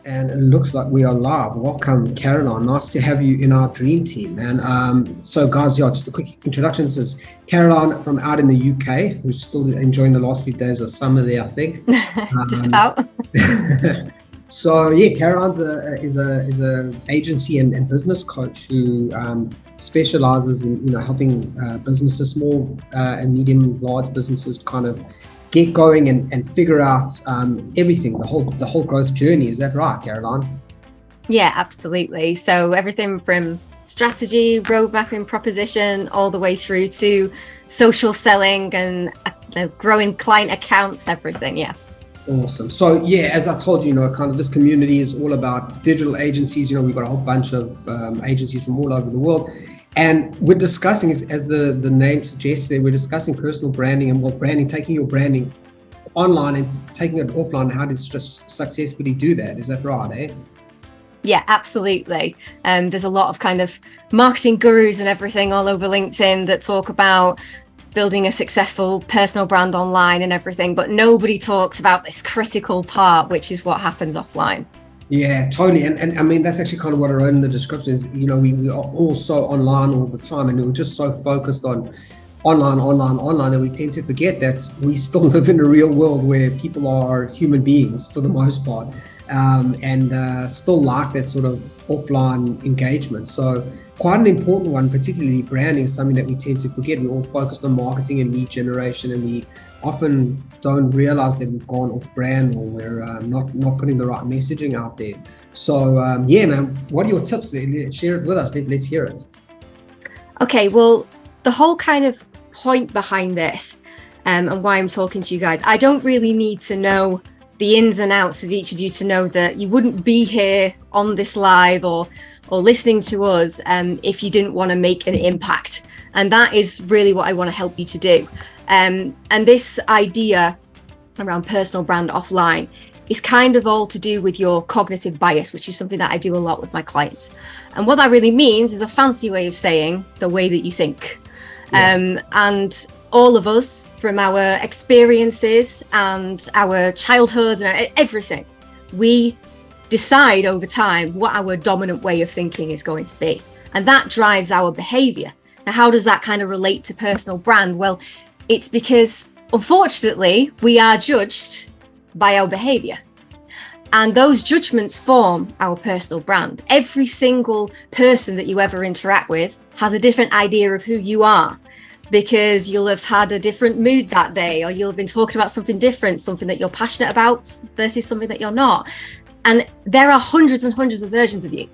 And it looks like we are live. Welcome, Caroline. Nice to have you in our dream team, man. So, guys, yeah, just a quick introduction. This is Caroline from out in the UK, who's still enjoying the last few days of summer there, I think. Just about. So, yeah, Caroline's is a agency and business coach who specializes in helping businesses, small and medium, large businesses, kind of get going and figure out everything, the whole growth journey. Is that right, Caroline? Yeah, absolutely. So everything from strategy, road mapping, proposition, all the way through to social selling and growing client accounts, everything. Yeah. Awesome. So yeah, as I told you, kind of this community is all about digital agencies. We've got a whole bunch of agencies from all over the world. And we're discussing, as the name suggests, we're discussing personal branding and branding, taking your branding online and taking it offline, how to just successfully do that. Is that right, eh? Yeah, absolutely. There's a lot of kind of marketing gurus and everything all over LinkedIn that talk about building a successful personal brand online and everything, but nobody talks about this critical part, which is what happens offline. Yeah, totally. And I mean, that's actually kind of what I wrote in the description is, we are all so online all the time, and we're just so focused on online, and we tend to forget that we still live in a real world where people are human beings for the most part, and still like that sort of offline engagement. So quite an important one, particularly branding, is something that we tend to forget. We're all focused on marketing and lead generation, and we often don't realize that we've gone off brand, or we're not putting the right messaging out there. So yeah, man, what are your tips? Share it with us. Let's hear it. Okay, well, the whole kind of point behind this and why I'm talking to you guys, I don't really need to know the ins and outs of each of you to know that you wouldn't be here on this live or listening to us if you didn't want to make an impact. And that is really what I want to help you to do. And this idea around personal brand offline is kind of all to do with your cognitive bias, which is something that I do a lot with my clients. And what that really means is a fancy way of saying the way that you think. Yeah. And all of us, from our experiences and our childhood and everything, we decide over time what our dominant way of thinking is going to be. And that drives our behavior. Now, how does that kind of relate to personal brand? Well, it's because, unfortunately, we are judged by our behavior. And those judgments form our personal brand. Every single person that you ever interact with has a different idea of who you are, because you'll have had a different mood that day, or you'll have been talking about something different, something that you're passionate about versus something that you're not. And there are hundreds and hundreds of versions of you.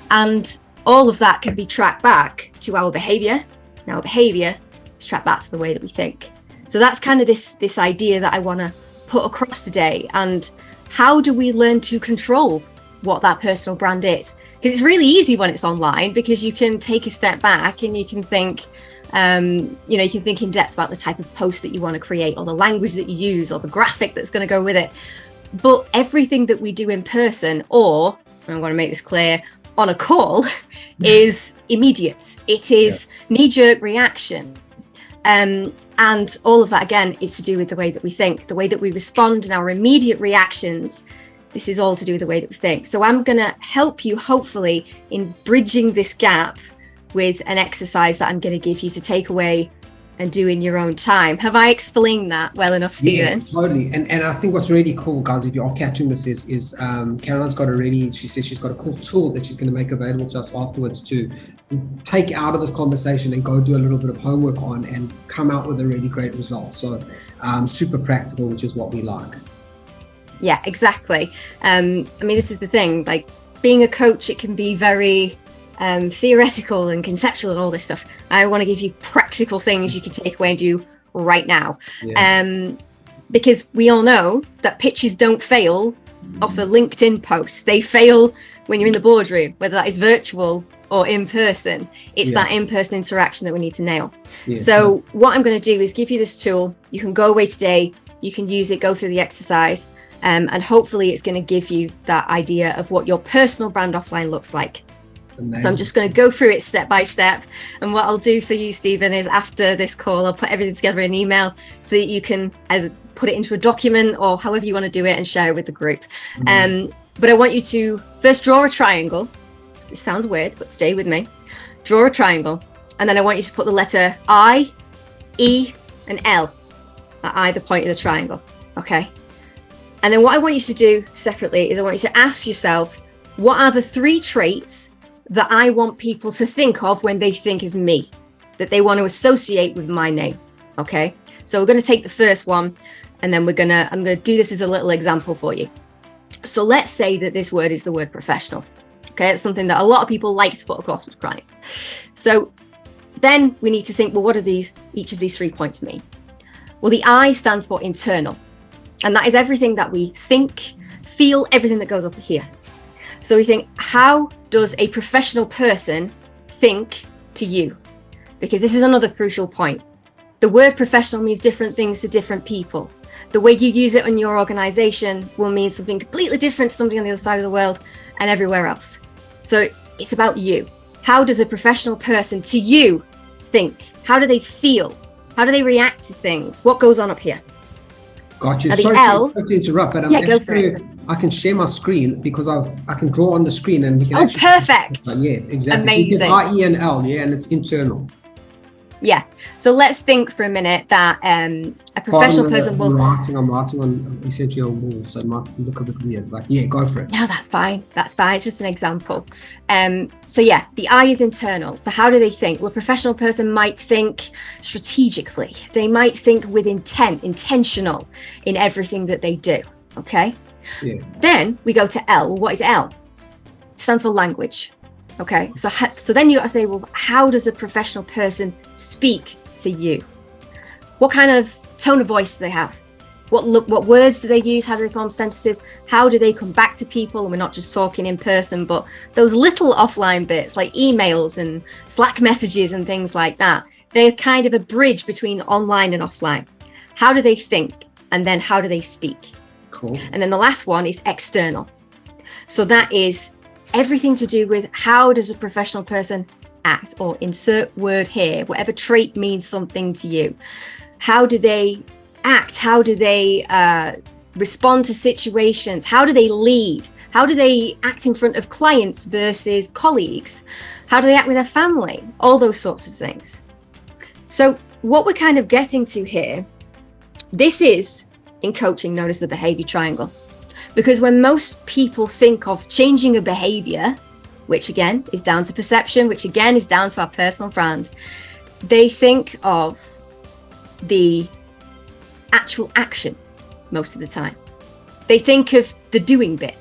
And all of that can be tracked back to our behavior. Now, our behavior is tracked back to the way that we think. So that's kind of this idea that I want to put across today. And how do we learn to control what that personal brand is? Because it's really easy when it's online, because you can take a step back and you can think, you can think in depth about the type of post that you want to create, or the language that you use, or the graphic that's going to go with it. But everything that we do in person, or, and I want to make this clear, on a call, is immediate. It is knee-jerk reaction. And all of that, again, is to do with the way that we think, the way that we respond, and our immediate reactions. This is all to do with the way that we think. So I'm going to help you, hopefully, in bridging this gap with an exercise that I'm going to give you to take away and do in your own time. Have I explained that well enough, Stephen? Yeah, totally. And I think what's really cool, guys, if you are catching this, is Caroline's got she says she's got a cool tool that she's going to make available to us afterwards to take out of this conversation and go do a little bit of homework on and come out with a really great result. So super practical, which is what we like. Yeah, exactly. I mean, this is the thing, like being a coach, it can be very theoretical and conceptual and all this stuff. I want to give you practical things you can take away and do right now. Yeah. Because we all know that pitches don't fail off a LinkedIn post. They fail when you're in the boardroom, whether that is virtual or in person. It's that in-person interaction that we need to nail. Yeah. So what I'm going to do is give you this tool. You can go away today, you can use it, go through the exercise, and hopefully it's going to give you that idea of what your personal brand offline looks like. Amazing. So I'm just going to go through it step by step. And what I'll do for you, Stephen, is after this call, I'll put everything together in an email so that you can either put it into a document or however you want to do it and share it with the group. But I want you to first draw a triangle. It sounds weird, but stay with me. Draw a triangle. And then I want you to put the letter I, E, and L at either point of the triangle. Okay? And then what I want you to do separately is I want you to ask yourself, what are the 3 traits that I want people to think of when they think of me, that they want to associate with my name? Okay? So we're going to take the first one, and then I'm going to do this as a little example for you. So let's say that this word is the word professional. Okay? It's something that a lot of people like to put across with crying. So then we need to think, well, what do each of these 3 points mean? Well, the I stands for internal. And that is everything that we think, feel, everything that goes up here. So we think, how does a professional person think to you? Because this is another crucial point. The word professional means different things to different people. The way you use it in your organization will mean something completely different to somebody on the other side of the world and everywhere else. So it's about you. How does a professional person to you think? How do they feel? How do they react to things? What goes on up here? Gotcha. Now, Sorry to interrupt, but go for it. I can share my screen because I can draw on the screen and we can. Oh, perfect! Yeah, exactly. Amazing. So I, E, and L, yeah, and it's internal. Yeah. So let's think for a minute that a professional person will. I'm writing on essentially on wall, so it might look a bit weird. Like, yeah, go for it. No, that's fine. That's fine. It's just an example. So yeah, the I is internal. So how do they think? Well, a professional person might think strategically. They might think with intent, intentional in everything that they do. Okay. Yeah. Then we go to L. Well, what is L? It stands for language. Okay. So then you got to say, well, how does a professional person speak to you? What kind of tone of voice do they have? What words do they use? How do they form sentences? How do they come back to people? And we're not just talking in person, but those little offline bits like emails and Slack messages and things like that. They're kind of a bridge between online and offline. How do they think? And then how do they speak? Cool. And then the last one is external. So that is everything to do with how does a professional person act, or insert word here, whatever trait means something to you. How do they act? How do they respond to situations? How do they lead? How do they act in front of clients versus colleagues? How do they act with their family? All those sorts of things. So what we're kind of getting to here, this is in coaching known as the behavior triangle. Because when most people think of changing a behavior, which again is down to perception, which again is down to our personal brand, they think of the actual action most of the time. They think of the doing bit,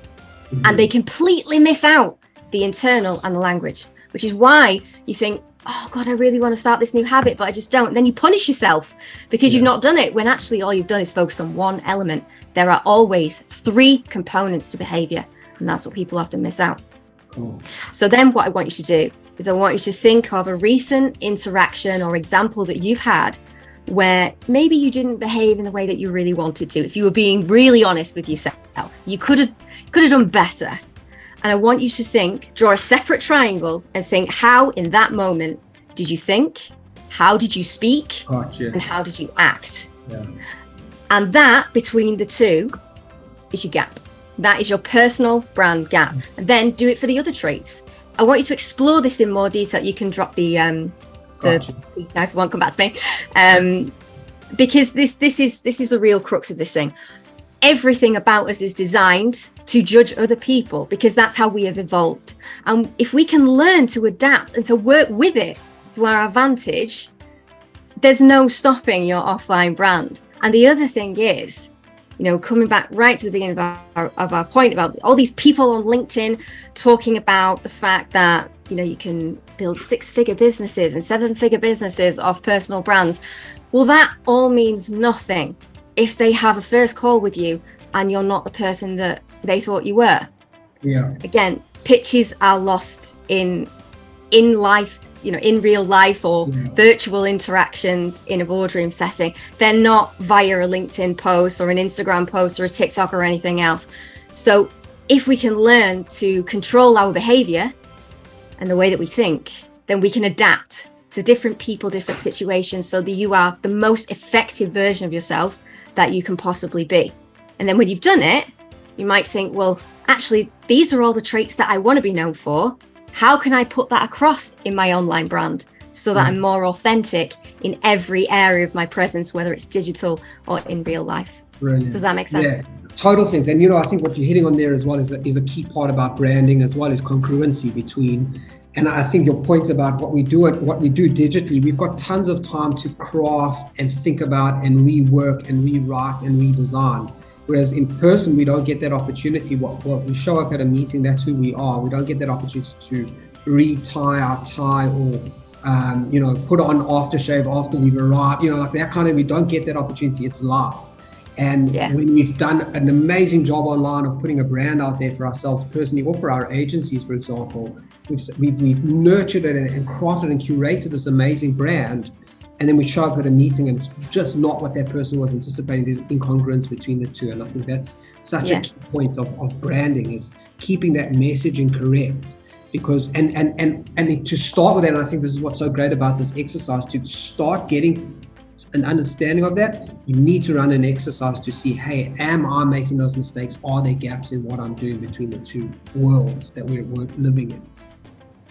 and they completely miss out the internal and the language, which is why you think, oh God, I really want to start this new habit, but I just don't. Then you punish yourself because you've not done it, when actually all you've done is focus on one element. There are always 3 components to behavior, and that's what people often miss out. Cool. So then what I want you to do is I want you to think of a recent interaction or example that you've had where maybe you didn't behave in the way that you really wanted to. If you were being really honest with yourself, you could have done better. And I want you to think, draw a separate triangle and think, how in that moment did you think? How did you speak? Gotcha. And how did you act? Yeah. And that between the 2 is your gap. That is your personal brand gap. And then do it for the other traits. I want you to explore this in more detail. You can drop the Gotcha. Now if you want, come back to me. Because this is the real crux of this thing. Everything about us is designed to judge other people, because that's how we have evolved. And if we can learn to adapt and to work with it to our advantage, there's no stopping your offline brand. And the other thing is, coming back right to the beginning of our point about all these people on LinkedIn talking about the fact that, you can build 6-figure businesses and 7-figure businesses off personal brands. Well, that all means nothing if they have a first call with you and you're not the person that they thought you were. Yeah. Again, pitches are lost in life, in real life or virtual interactions in a boardroom setting. They're not via a LinkedIn post or an Instagram post or a TikTok or anything else. So if we can learn to control our behavior and the way that we think, then we can adapt to different people, different situations, so that you are the most effective version of yourself that you can possibly be. And then when you've done it, you might think, well, actually, these are all the traits that I want to be known for. How can I put that across in my online brand so that I'm more authentic in every area of my presence, whether it's digital or in real life? Brilliant. Does that make sense? Yeah, total sense. And I think what you're hitting on there as well is a key part about branding, as well as congruency between. And I think your points about what we do digitally, we've got tons of time to craft and think about and rework and rewrite and redesign. Whereas in person, we don't get that opportunity. What we show up at a meeting, that's who we are. We don't get that opportunity to re-tie our tie or put on aftershave after we've arrived. Like that kind of. We don't get that opportunity. It's live. And when we've done an amazing job online of putting a brand out there for ourselves personally or for our agencies, for example, we've nurtured it and crafted and curated this amazing brand. And then we show up at a meeting and it's just not what that person was anticipating. There's incongruence between the two. And I think that's such a key point of branding, is keeping that messaging correct. Because, and to start with that, and I think this is what's so great about this exercise, to start getting an understanding of that, you need to run an exercise to see, hey, am I making those mistakes? Are there gaps in what I'm doing between the two worlds that we're living in?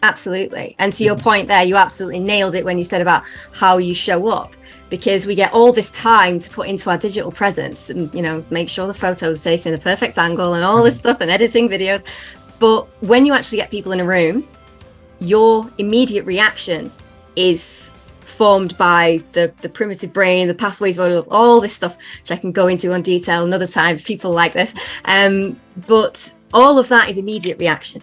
Absolutely. And to your point there, you absolutely nailed it when you said about how you show up, because we get all this time to put into our digital presence and, make sure the photos are taken the perfect angle and all this stuff and editing videos. But when you actually get people in a room, your immediate reaction is formed by the primitive brain, the pathways, all this stuff, which I can go into in detail another time if people like this. But all of that is immediate reaction.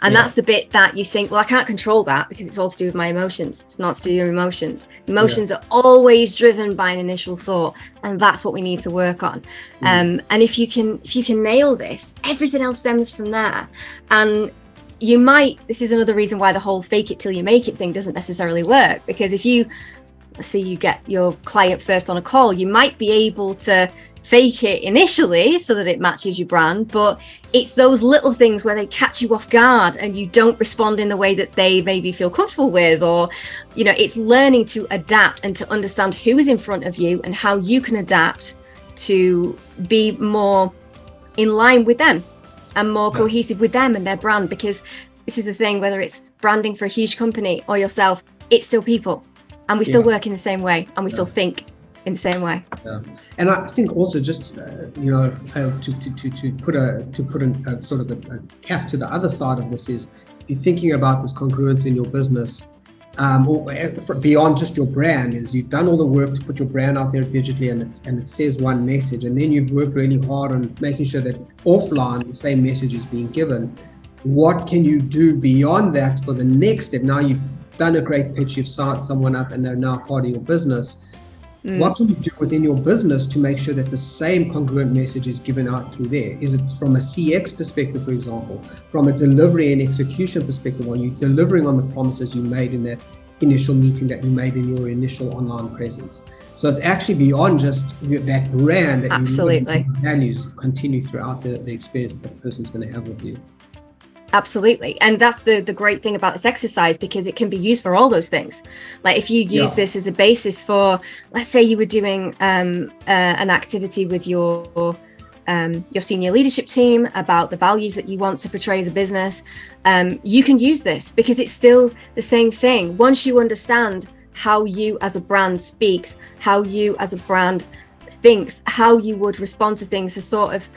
And that's the bit that you think, well, I can't control that because it's all to do with my emotions. It's not to do with your emotions. Emotions are always driven by an initial thought, and that's what we need to work on. And if you can nail this, everything else stems from there. And this is another reason why the whole fake it till you make it thing doesn't necessarily work, because if you get your client first on a call, you might be able to fake it initially so that it matches your brand, but it's those little things where they catch you off guard and you don't respond in the way that they maybe feel comfortable with, or it's learning to adapt and to understand who is in front of you and how you can adapt to be more in line with them and more cohesive with them and their brand. Because this is the thing, whether it's branding for a huge company or yourself, it's still people, and we still work in the same way, and we still think in the same way. And I think also just to put a sort of a cap to the other side of this is, if you're thinking about this congruence in your business, or beyond just your brand, is you've done all the work to put your brand out there digitally, and it says one message, and then you've worked really hard on making sure that offline the same message is being given. What can you do beyond that for the next step? Now you've done a great pitch, you've signed someone up and they're now part of your business. What can you do within your business to make sure that the same congruent message is given out through there? Is it from a CX perspective, for example, from a delivery and execution perspective? Are you delivering on the promises you made in that initial meeting that you made in your initial online presence? So it's actually beyond just that brand that absolutely values continue throughout the experience that the person's going to have with you. Absolutely. And that's the great thing about this exercise, because it can be used for all those things. Like if you use this as a basis for, let's say you were doing an activity with your senior leadership team about the values that you want to portray as a business, you can use this because it's still the same thing. Once you understand how you as a brand speaks, how you as a brand thinks, how you would respond to things, the sort of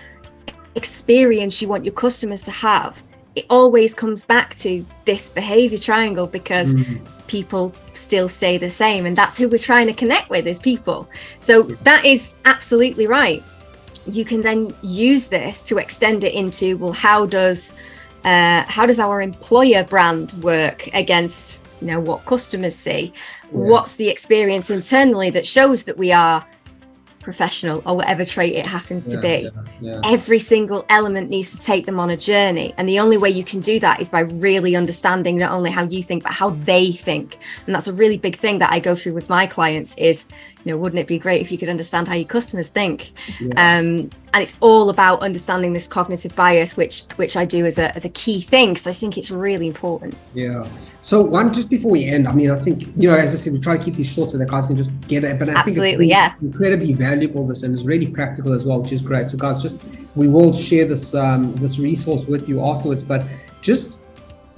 experience you want your customers to have, it always comes back to this behavior triangle, because people still stay the same, and that's who we're trying to connect with, is people. So that is absolutely right. You can then use this to extend it into, well, how does our employer brand work against what customers see? What's the experience internally that shows that we are professional, or whatever trait it happens to be? Every single element needs to take them on a journey, and the only way you can do that is by really understanding not only how you think but how they think. And that's a really big thing that I go through with my clients is, wouldn't it be great if you could understand how your customers think? And it's all about understanding this cognitive bias, which I do as a key thing, because I think it's really important. So just before we end, I think, as I said, we try to keep these short so that guys can just get it. But I think it's incredibly valuable, this, and it's really practical as well, which is great. So guys, just we will share this this resource with you afterwards, but just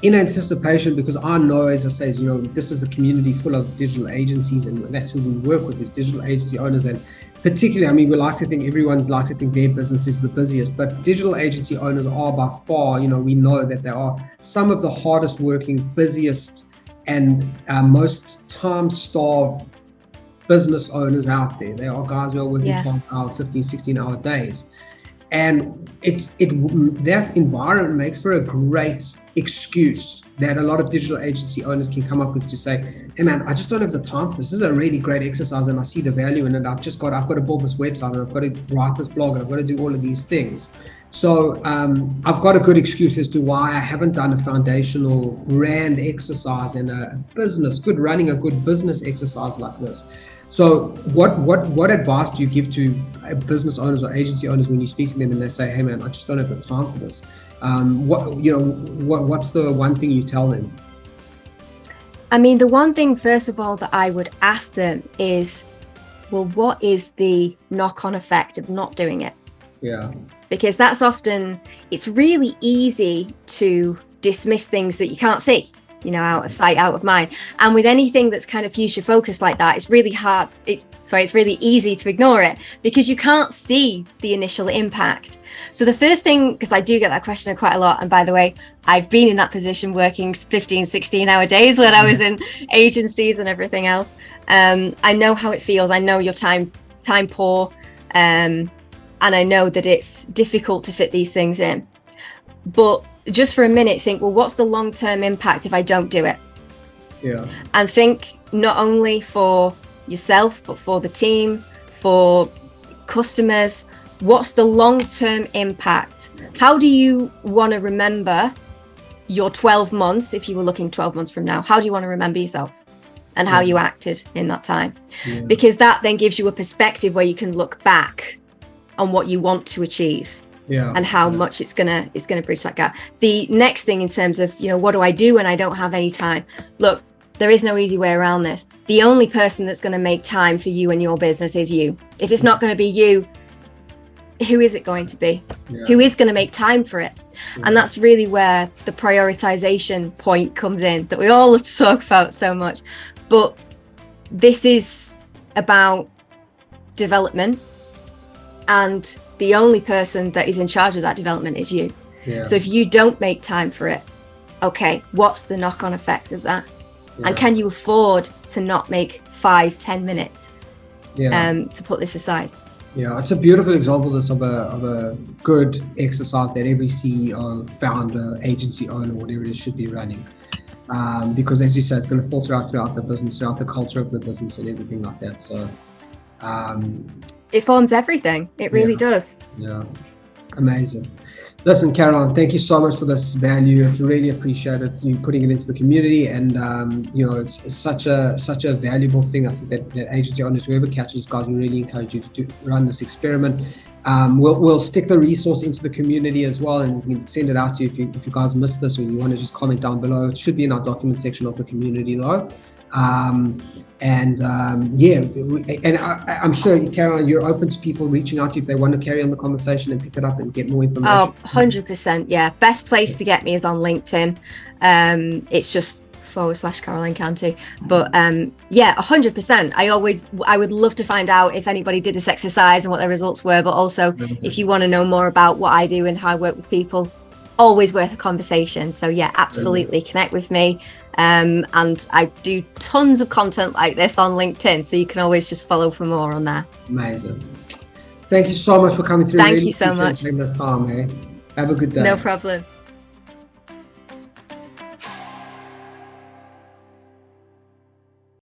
in anticipation, because I know, as I say, you know, this is a community full of digital agencies, and that's who we work with, is digital agency owners. And particularly, I mean, we like to think, everyone like to think their business is the busiest, but digital agency owners are by far, you know, we know that they are some of the hardest working, busiest, and most time-starved business owners out there. They are guys who are working 12-hour, 15, 16-hour days. And that environment makes for a great excuse that a lot of digital agency owners can come up with to say, hey man, I just don't have the time for this. This is a really great exercise and I see the value in it. I've got to build this website, and I've got to write this blog, and I've got to do all of these things. So I've got a good excuse as to why I haven't done a foundational brand exercise and running a good business exercise like this. So what advice do you give to business owners or agency owners when you speak to them and they say, hey man, I just don't have the time for this? What's the one thing you tell them? I mean, the one thing, first of all, that I would ask them is, well, what is the knock-on effect of not doing it? Yeah. Because it's really easy to dismiss things that you can't see, you know, out of sight, out of mind. And with anything that's kind of future focused like that, it's really hard. It's really easy to ignore it because you can't see the initial impact. So the first thing, because I do get that question quite a lot. And by the way, I've been in that position working 15, 16-hour days when I was in agencies and everything else. I know how it feels. I know you're time poor. And I know that it's difficult to fit these things in. But just for a minute, think, well, what's the long-term impact if I don't do it? Yeah. And think not only for yourself, but for the team, for customers. What's the long-term impact? How do you want to remember your 12 months, if you were looking 12 months from now? How do you want to remember yourself and how you acted in that time? Yeah. Because that then gives you a perspective where you can look back on what you want to achieve. Yeah, and how much it's gonna bridge that gap. The next thing in terms of, you know, what do I do when I don't have any time? Look, there is no easy way around this. The only person that's going to make time for you and your business is you. If it's not going to be you, who is it going to be? Yeah. Who is going to make time for it? Yeah. And that's really where the prioritization point comes in that we all talk about so much. But this is about development, and the only person that is in charge of that development is you. Yeah. So if you don't make time for it, okay, what's the knock-on effect of that? Yeah. And can you afford to not make 5-10 minutes to put this aside? Yeah, it's a beautiful example of a good exercise that every CEO, founder, agency owner, whatever it is, should be running. Because as you said, it's going to filter out throughout the business, throughout the culture of the business and everything like that. So it forms everything. It really does. Yeah. Amazing. Listen, Caroline, thank you so much for this value. I really appreciate it, you putting it into the community. And, you know, it's such a valuable thing. I think that agency owners, whoever catches guys, we really encourage you to run this experiment. We'll stick the resource into the community as well, and we can send it out to you if you guys missed this or you want to just comment down below. It should be in our document section of the community though. I'm sure, Caroline, you're open to people reaching out to you if they want to carry on the conversation and pick it up and get more information. Oh, 100%. Yeah. Best place to get me is on LinkedIn. It's just /Caroline Canty. But 100%. I would love to find out if anybody did this exercise and what their results were. But also, if you want to know more about what I do and how I work with people, always worth a conversation. So yeah, absolutely connect with me. And I do tons of content like this on LinkedIn, so you can always just follow for more on there. Amazing. Thank you so much for coming through. Thank you so much. Taking the time, eh? Have a good day. No problem.